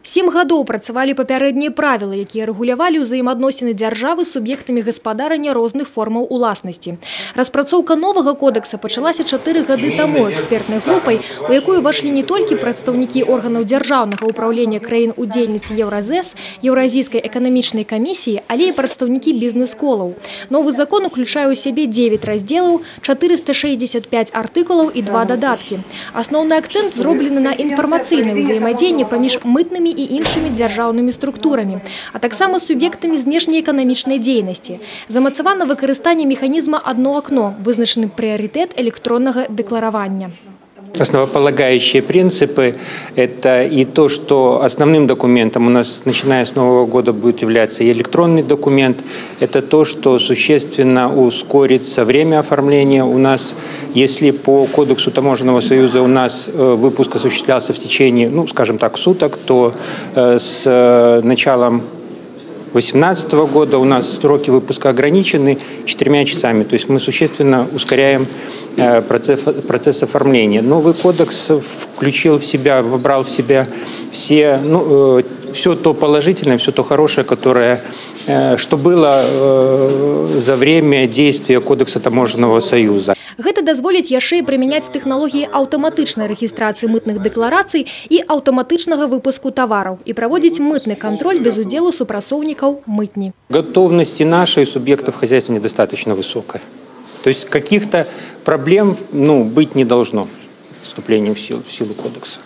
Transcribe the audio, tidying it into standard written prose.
7 гадоў працавалі папярэднія правілы, якія рэгулявалі ўзаемаадносіны дзяржавы з суб'ектамі гаспадарання розных формаў уласнасці. Распрацоўка новага кодекса пачалася 4 гады таму экспертнай групай, у якую ўвайшлі не толькі прадстаўнікі органаў дзяржаўнага ўпраўлення краін-удзельніц Еўразэс, Еўразійскай эканамічнай камісіі, але і прадстаўнікі бізнес-колаў. Новы закон уключае ў сябе 9 раздзелаў, 465 артыкулаў і 2 дадаткі. Асноўны акцэнт зроблены на інфармацыйнае ўзаемадзеянне паміж мытнымі і іншымі дзяржаўнымі структурамі, а таксама суб'ектамі знешнеэканамічнай дзейнасці. Замацавана выкарыстанне механізма «Одно окно», вызначаны прыярытэт электроннага дэкларавання. Основополагающие принципы – это и то, что основным документом у нас, начиная с Нового года, будет являться и электронный документ. Это то, что существенно ускорится время оформления. У нас, если по Кодексу Таможенного союза у нас выпуск осуществлялся в течение, скажем так, суток, то с началом 2018 года у нас сроки выпуска ограничены 4 часами. То есть мы существенно ускоряем процесс оформления. Новый кодекс включил в себя, вобрал в себя все то положительное, все то хорошее, что было за время действия Кодекса Таможенного союза. Гэта дазволіць яшчэ і прымяняць тэхналогіі аўтаматычнай рэгістрацыі мытных дэкларацый і аўтаматычнага выпуску тавараў і праводзіць мытны кантроль без удзелу супрацоўнікаў мытні. Готовность нашей субъектов хозяйства недостаточно высокая. То есть каких-то проблем быть не должно с вступлением в силу кодекса.